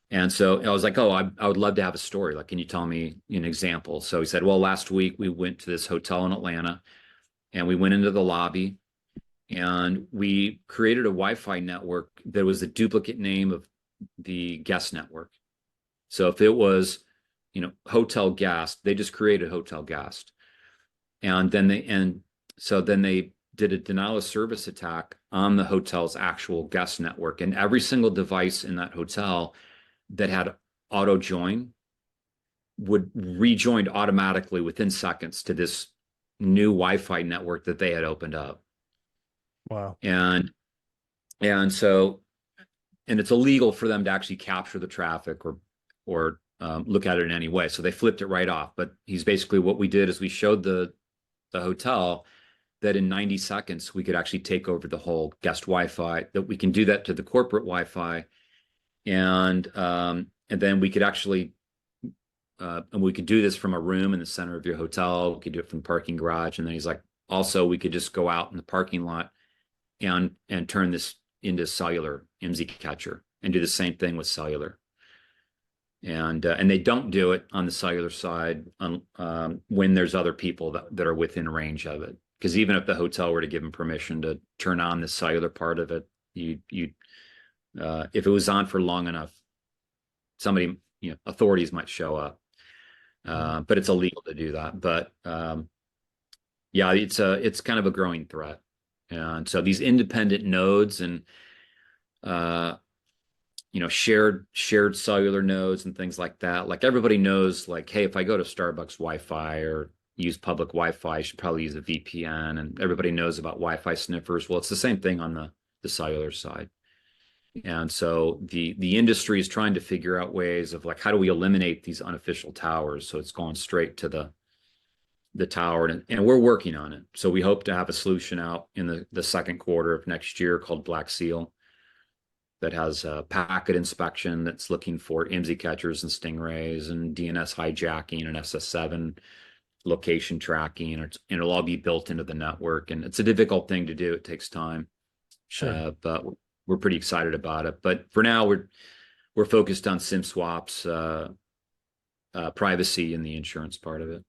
And so I was like, "Oh, I would love to have a story. Like, can you tell me an example?" So he said, "Well, last week we went to this hotel in Atlanta and we went into the lobby and we created a Wi-Fi network that was the duplicate name of the guest network. So if it was, hotel guest, they just created hotel guest. And so then they did a denial of service attack on the hotel's actual guest network. And every single device in that hotel that had auto join would rejoin automatically within seconds to this new Wi-Fi network that they had opened up. Wow. And and so and it's illegal for them to actually capture the traffic or look at it in any way. So they flipped it right off. But he's basically what we did is we showed the hotel that in 90 seconds we could actually take over the whole guest Wi-Fi. That we can do that to the corporate Wi-Fi, and then we could actually and we could do this from a room in the center of your hotel. We could do it from the parking garage. And then he's like, also we could just go out in the parking lot and turn this into cellular IMSI catcher and do the same thing with cellular. And they don't do it on the cellular side when there's other people that are within range of it. Because even if the hotel were to give them permission to turn on the cellular part of it, if it was on for long enough, somebody, authorities might show up. But it's illegal to do that. But yeah, it's kind of a growing threat. And so these independent nodes and shared cellular nodes and things like that. Like everybody knows, like, hey, if I go to Starbucks Wi-Fi or use public Wi-Fi, I should probably use a VPN. And everybody knows about Wi-Fi sniffers. Well, it's the same thing on the cellular side. And so the industry is trying to figure out ways of like, how do we eliminate these unofficial towers? So it's going straight to the tower, and we're working on it. So we hope to have a solution out in the second quarter of next year called Black Seal that has a packet inspection that's looking for IMSI catchers and stingrays and DNS hijacking and SS7 location tracking, and it'll all be built into the network. And it's a difficult thing to do. It takes time, Sure. but we're pretty excited about it. But for now, we're focused on SIM swaps, privacy, and the insurance part of it.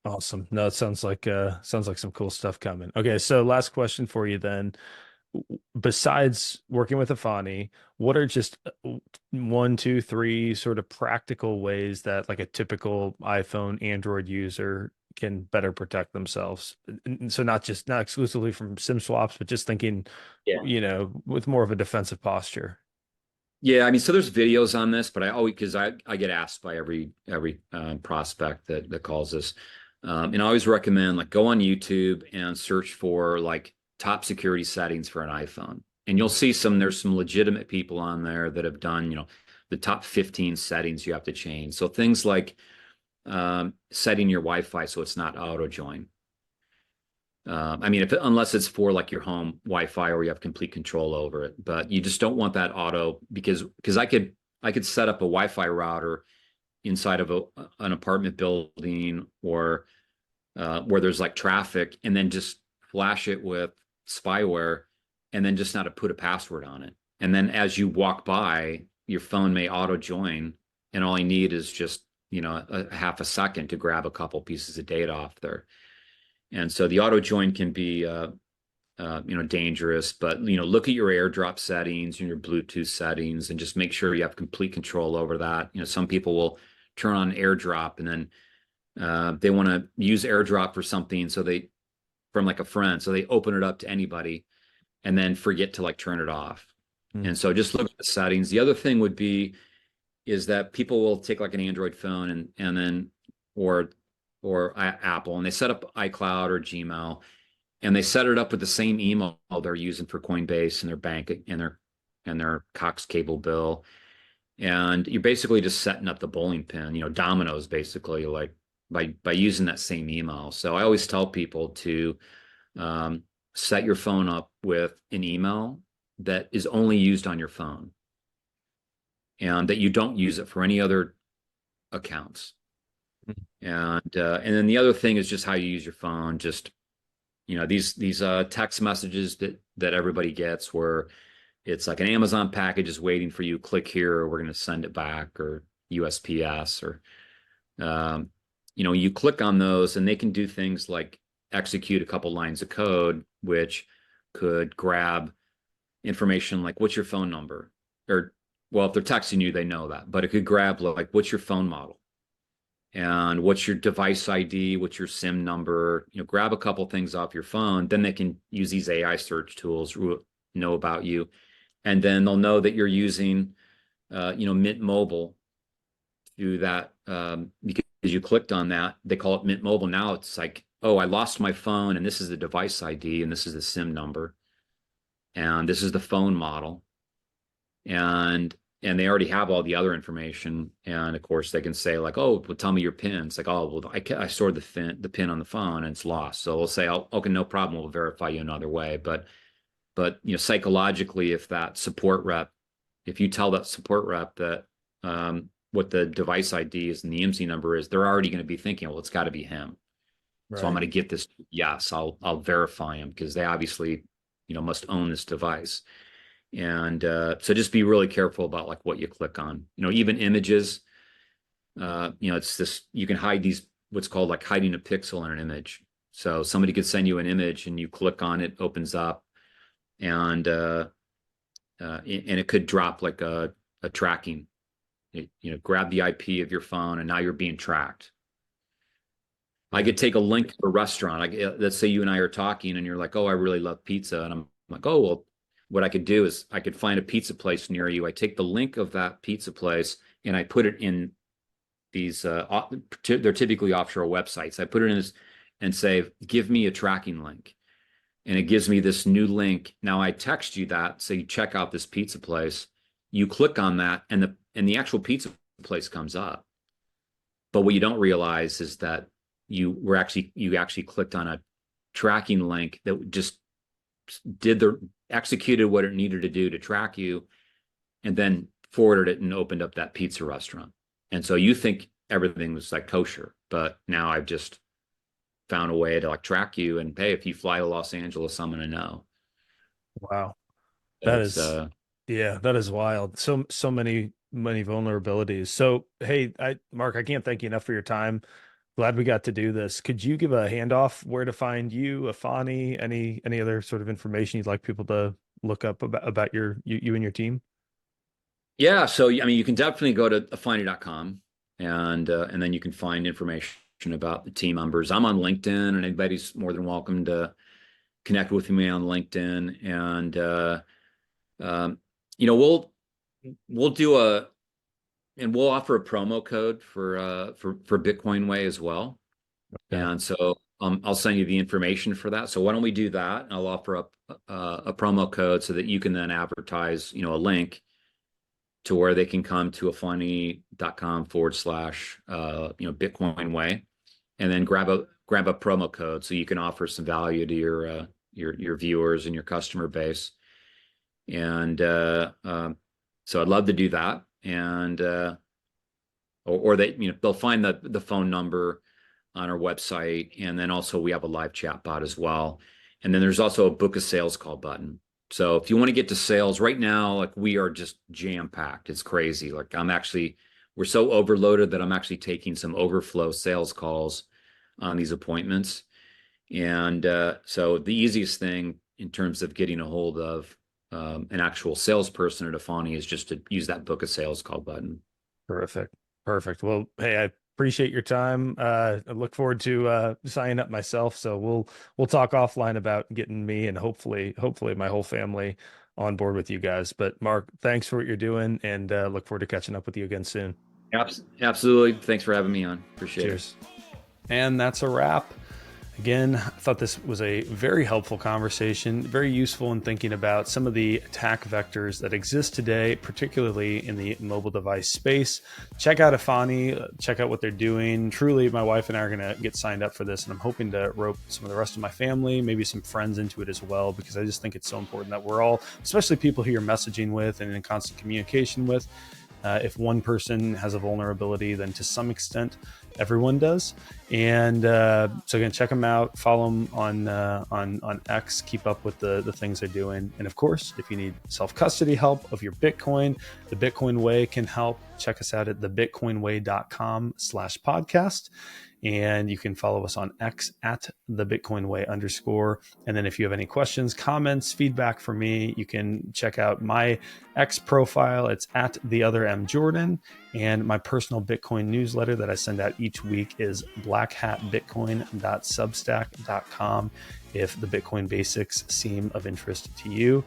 Awesome. No, it sounds like some cool stuff coming. Okay, so last question for you then. Besides working with Efani, what are just one, two, three sort of practical ways that like a typical iPhone, Android user can better protect themselves? So not exclusively from SIM swaps, but just thinking, Yeah. with more of a defensive posture. Yeah, I mean, so there's videos on this, but I always, because I get asked by every prospect that calls us, and I always recommend like go on YouTube and search for like top security settings for an iPhone, and you'll see there's some legitimate people on there that have done the top 15 settings you have to change. So things like setting your Wi-Fi so it's not auto join. I mean, unless it's for like your home Wi-Fi or you have complete control over it, but you just don't want that auto because I could set up a Wi-Fi router inside of an apartment building or where there's like traffic, and then just flash it with spyware, and then just not to put a password on it. And then as you walk by, your phone may auto join, and all I need is just a half a second to grab a couple pieces of data off there. And so the auto join can be dangerous, but look at your AirDrop settings and your Bluetooth settings, and just make sure you have complete control over that. Some people will turn on AirDrop, and then they want to use AirDrop for something, from like a friend, so they open it up to anybody, and then forget to like turn it off. Mm. And so just look at the settings. The other thing is that people will take like an Android phone and then or Apple, and they set up iCloud or Gmail, and they set it up with the same email they're using for Coinbase and their bank and their Cox cable bill. And you're basically just setting up the bowling pin, dominoes basically, like by using that same email. So I always tell people to um, set your phone up with an email that is only used on your phone and that you don't use it for any other accounts. And then the other thing is just how you use your phone. Just these text messages that everybody gets where it's like an Amazon package is waiting for you. Click here, or we're going to send it back, or USPS, or um, you click on those, and they can do things like execute a couple lines of code, which could grab information like what's your phone number, or well, if they're texting you, they know that, but it could grab like what's your phone model and what's your device ID, what's your SIM number, grab a couple things off your phone, then they can use these AI search tools, know about you, and then they'll know that you're using, Mint Mobile through that because you clicked on that. They call it Mint Mobile. Now it's like, oh, I lost my phone, and this is the device ID, and this is the SIM number, and this is the phone model, and they already have all the other information. And of course, they can say like, "Oh, well, tell me your PIN." It's like, "Oh, well, I stored the PIN on the phone and it's lost." So we'll say, "Oh, okay, no problem. We'll verify you another way." But psychologically, if you tell that support rep that what the device ID is and the IMSI number is, they're already going to be thinking, "Well, it's got to be him." So I'm Right. going to get this. Yes, I'll verify him because they obviously must own this device. And so just be really careful about like what you click on. Even images. It's this, you can hide these, what's called like hiding a pixel in an image. So somebody could send you an image and you click on it, opens up, and it could drop like a tracking. Grab the IP of your phone, and now you're being tracked. I Yeah. could take a link to a restaurant. Let's say you and I are talking, and you're like, "Oh, I really love pizza," and I'm like, "Oh, well, what I could do is I could find a pizza place near you. I take the link of that pizza place and I put it in these. They're typically offshore websites. I put it in this and say, "Give me a tracking link," and it gives me this new link. Now I text you that, say, check out this pizza place. You click on that, and the actual pizza place comes up. But what you don't realize is that you actually clicked on a tracking link that just executed what it needed to do to track you, and then forwarded it and opened up that pizza restaurant. And so you think everything was like kosher, but now I've just found a way to like track you, and hey, if you fly to Los Angeles, I'm gonna know. Wow. So That it's is, yeah, that is wild. So many vulnerabilities. So, hey, Mark, I can't thank you enough for your time. Glad we got to do this. Could you give a handoff where to find you, Efani, any other sort of information you'd like people to look up about you and your team? Yeah, so I mean, you can definitely go to Efani.com, and then you can find information about the team members. I'm on LinkedIn, and anybody's more than welcome to connect with me on LinkedIn. And um, you know, we'll do a and we'll offer a promo code for Bitcoin Way as well. Okay. And so I'll send you the information for that. So why don't we do that? I'll offer up a promo code so that you can then advertise, a link to where they can come to afani.com/, Bitcoin Way, and then grab a promo code so you can offer some value to your viewers and your customer base. And so I'd love to do that. And or they'll find the phone number on our website, and then also we have a live chat bot as well. And then there's also a book a sales call button. So if you want to get to sales right now, like we are just jam packed. It's crazy. Like we're so overloaded that I'm actually taking some overflow sales calls on these appointments. And so the easiest thing in terms of getting a hold of an actual salesperson at Efani is just to use that book a sales call button. Terrific. Perfect. Well, hey, I appreciate your time. I look forward to signing up myself. So we'll talk offline about getting me and hopefully my whole family on board with you guys. But Mark, thanks for what you're doing, and look forward to catching up with you again soon. Absolutely. Thanks for having me on. Appreciate it. Cheers. And that's a wrap. Again, I thought this was a very helpful conversation, very useful in thinking about some of the attack vectors that exist today, particularly in the mobile device space. Check out Efani, check out what they're doing. Truly, my wife and I are going to get signed up for this, and I'm hoping to rope some of the rest of my family, maybe some friends into it as well, because I just think it's so important that we're all, especially people who you're messaging with and in constant communication with, if one person has a vulnerability, then to some extent, everyone does. And so again, check them out, follow them on X, keep up with the things they're doing. And of course, if you need self-custody help of your Bitcoin, the Bitcoin Way can help. Check us out at thebitcoinway.com/podcast. And you can follow us on X at the Bitcoin Way _. And then if you have any questions, comments, feedback for me, you can check out my X profile. It's at the other M Jordan. And my personal Bitcoin newsletter that I send out each week is blackhatbitcoin.substack.com if the Bitcoin basics seem of interest to you.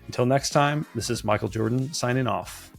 Until next time, this is Michael Jordan signing off.